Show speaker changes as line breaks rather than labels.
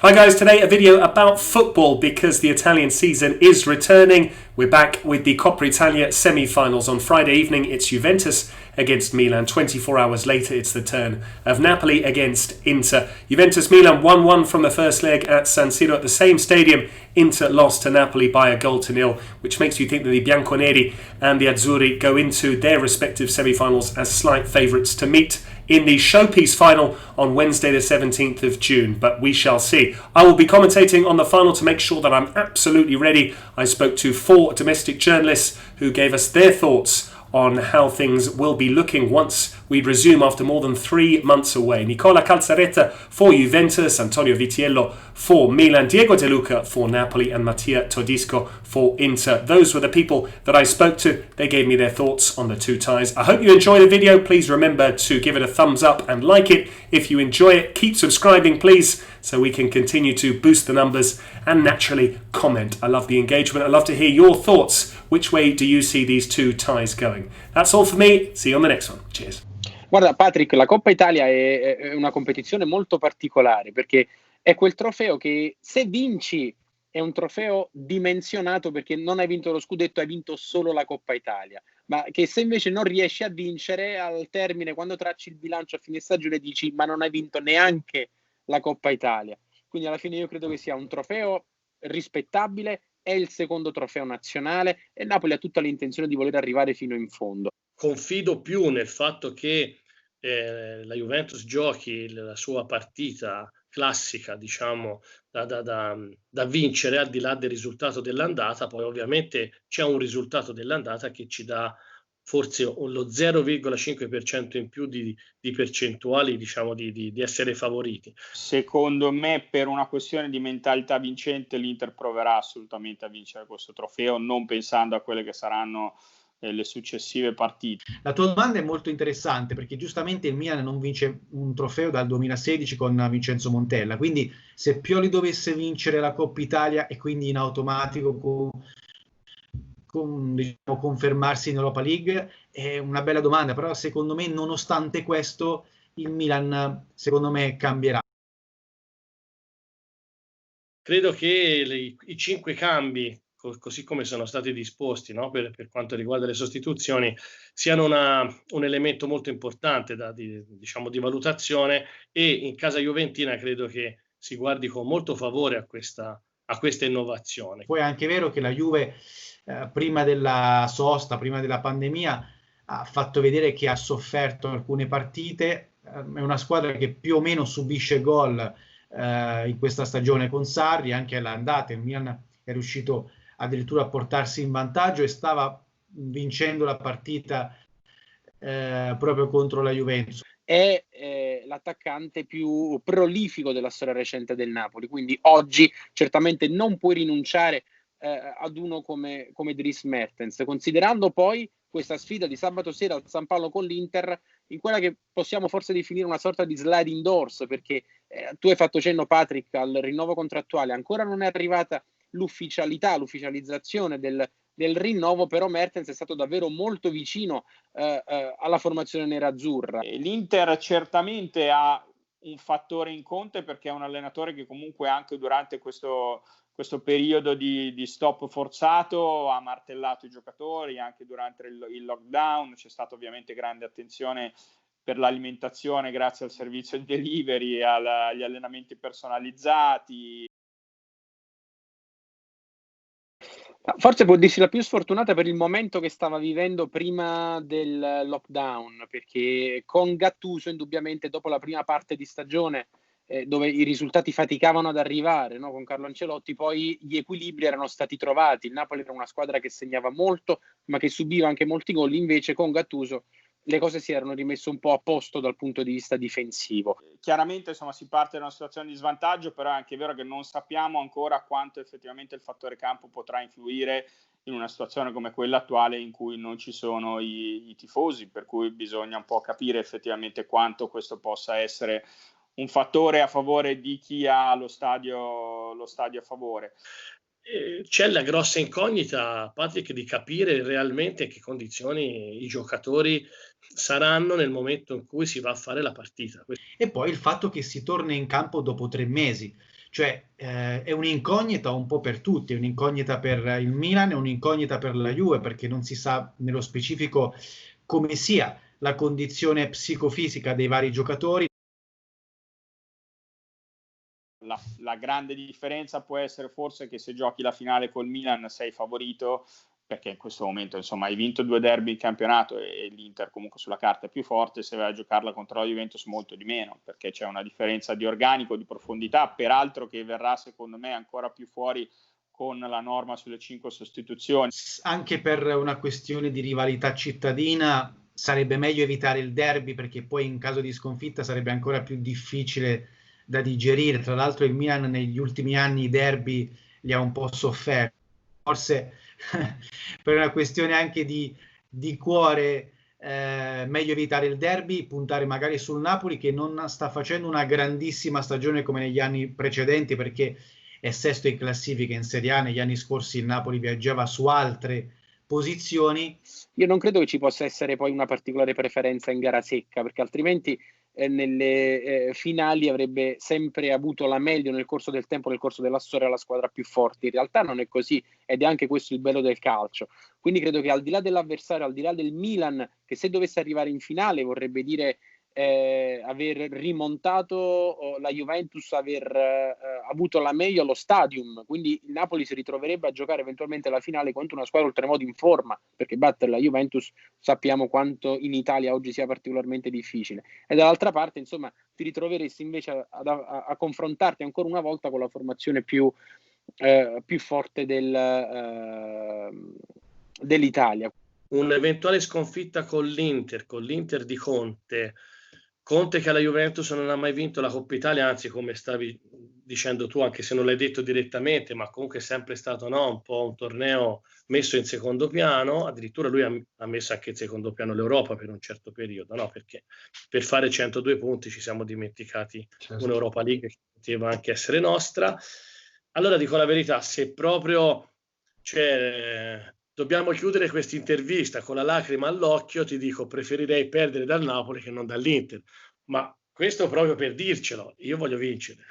Hi guys, today a video about football because the Italian season is returning. We're back with the Coppa Italia semi-finals. On Friday evening it's Juventus against Milan. 24 hours later it's the turn of Napoli against Inter. Juventus-Milan 1-1 from the first leg at San Siro at the same stadium. Inter lost to Napoli by 1-0, which makes you think that the Bianconeri and the Azzurri go into their respective semi-finals as slight favourites to meet in the showpiece final on Wednesday the 17th of June, but we shall see. I will be commentating on the final to make sure that I'm absolutely ready. I spoke to 4 domestic journalists who gave us their thoughts on how things will be looking once we resume after more than 3 months away. Nicola Calzaretta for Juventus, Antonio Vitiello for Milan, Diego De Luca for Napoli and Mattia Todisco for Inter. Those were the people that I spoke to. They gave me their thoughts on the two ties. I hope you enjoy the video. Please remember to give it a thumbs up and like it. If you enjoy it, keep subscribing please, so we can continue to boost the numbers, and naturally comment. I love the engagement. I love to hear your thoughts. Which way do you see these two ties going? That's all for me. See you on the next one. Cheers.
Guarda Patrick, la Coppa Italia è una competizione molto particolare perché è quel trofeo che se vinci è un trofeo dimensionato perché non hai vinto lo scudetto, hai vinto solo la Coppa Italia, ma che se invece non riesci a vincere al termine, quando tracci il bilancio a fine stagione, dici ma non hai vinto neanche la Coppa Italia. Quindi alla fine io credo che sia un trofeo rispettabile, è il secondo trofeo nazionale e Napoli ha tutta l'intenzione di voler arrivare fino in fondo.
Confido più nel fatto che la Juventus giochi la sua partita classica, diciamo, da vincere al di là del risultato dell'andata. Poi ovviamente c'è un risultato dell'andata che ci dà forse lo 0,5% in più di percentuali, diciamo, di essere favoriti.
Secondo me, per una questione di mentalità vincente, l'Inter proverà assolutamente a vincere questo trofeo, non pensando a quelle che saranno le successive partite.
La tua domanda è molto interessante perché giustamente il Milan non vince un trofeo dal 2016 con Vincenzo Montella, quindi se Pioli dovesse vincere la Coppa Italia e quindi in automatico diciamo, confermarsi in Europa League è una bella domanda, però secondo me nonostante questo il Milan secondo me cambierà.
Credo che i 5 cambi, così come sono stati disposti, no, per quanto riguarda le sostituzioni, siano un elemento molto importante diciamo, di valutazione, e in casa juventina credo che si guardi con molto favore a questa innovazione.
Poi è anche vero che la Juve prima della sosta, prima della pandemia, ha fatto vedere che ha sofferto alcune partite, è una squadra che più o meno subisce gol in questa stagione con Sarri, anche all'andata il Milan è riuscito addirittura a portarsi in vantaggio e stava vincendo la partita proprio contro la Juventus.
È l'attaccante più prolifico della storia recente del Napoli, quindi oggi certamente non puoi rinunciare ad uno come Dries Mertens, considerando poi questa sfida di sabato sera al San Paolo con l'Inter in quella che possiamo forse definire una sorta di sliding doors, perché tu hai fatto cenno Patrick al rinnovo contrattuale, ancora non è arrivata l'ufficializzazione del rinnovo, però Mertens è stato davvero molto vicino alla formazione nerazzurra.
L'Inter certamente ha un fattore in conto perché è un allenatore che comunque anche durante questo periodo di stop forzato ha martellato i giocatori, anche durante il lockdown c'è stata ovviamente grande attenzione per l'alimentazione grazie al servizio di delivery, agli allenamenti personalizzati.
Forse può dirsi la più sfortunata per il momento che stava vivendo prima del lockdown, perché con Gattuso indubbiamente dopo la prima parte di stagione dove i risultati faticavano ad arrivare, no? Con Carlo Ancelotti poi gli equilibri erano stati trovati, il Napoli era una squadra che segnava molto ma che subiva anche molti gol, invece con Gattuso le cose si erano rimesse un po' a posto dal punto di vista difensivo.
Chiaramente insomma si parte da una situazione di svantaggio, però è anche vero che non sappiamo ancora quanto effettivamente il fattore campo potrà influire in una situazione come quella attuale in cui non ci sono i tifosi, per cui bisogna un po' capire effettivamente quanto questo possa essere un fattore a favore di chi ha lo stadio a favore.
C'è la grossa incognita, Patrick, di capire realmente in che condizioni i giocatori saranno nel momento in cui si va a fare la partita.
E poi il fatto che si torna in campo dopo 3 mesi, Cioè è un'incognita un po' per tutti, è un'incognita per il Milan, è un'incognita per la Juve, perché non si sa nello specifico come sia la condizione psicofisica dei vari giocatori.
La grande differenza può essere forse che se giochi la finale col Milan sei favorito, perché in questo momento insomma hai vinto 2 derby in campionato e l'Inter comunque sulla carta è più forte, se vai a giocarla contro la Juventus molto di meno, perché c'è una differenza di organico, di profondità, peraltro che verrà secondo me ancora più fuori con la norma sulle 5 sostituzioni.
Anche per una questione di rivalità cittadina sarebbe meglio evitare il derby, perché poi in caso di sconfitta sarebbe ancora più difficile da digerire. Tra l'altro il Milan negli ultimi anni i derby li ha un po' sofferti, forse per una questione anche di cuore, meglio evitare il derby, puntare magari sul Napoli, che non sta facendo una grandissima stagione come negli anni precedenti, perché è sesto in classifica in Serie A. Negli anni scorsi il Napoli viaggiava su altre posizioni.
Io non credo che ci possa essere poi una particolare preferenza in gara secca, perché altrimenti nelle finali avrebbe sempre avuto la meglio nel corso del tempo, nel corso della storia, la squadra più forte. In realtà non è così, ed è anche questo il bello del calcio. Quindi credo che al di là dell'avversario, al di là del Milan, che se dovesse arrivare in finale vorrebbe dire aver rimontato la Juventus, aver avuto la meglio allo Stadium, quindi il Napoli si ritroverebbe a giocare eventualmente la finale contro una squadra oltremodo in forma, perché battere la Juventus sappiamo quanto in Italia oggi sia particolarmente difficile, e dall'altra parte insomma ti ritroveresti invece a confrontarti ancora una volta con la formazione più forte dell'Italia.
Un'eventuale sconfitta con l'Inter di Conte che alla Juventus non ha mai vinto la Coppa Italia, anzi come stavi dicendo tu, anche se non l'hai detto direttamente, ma comunque è sempre stato un po' un torneo messo in secondo piano. Addirittura lui ha messo anche in secondo piano l'Europa per un certo periodo, no? Perché per fare 102 punti ci siamo dimenticati un'Europa League che poteva anche essere nostra. Allora dico la verità, se proprio dobbiamo chiudere questa intervista con la lacrima all'occhio, ti dico, preferirei perdere dal Napoli che non dall'Inter, ma questo proprio per dircelo, io voglio vincere.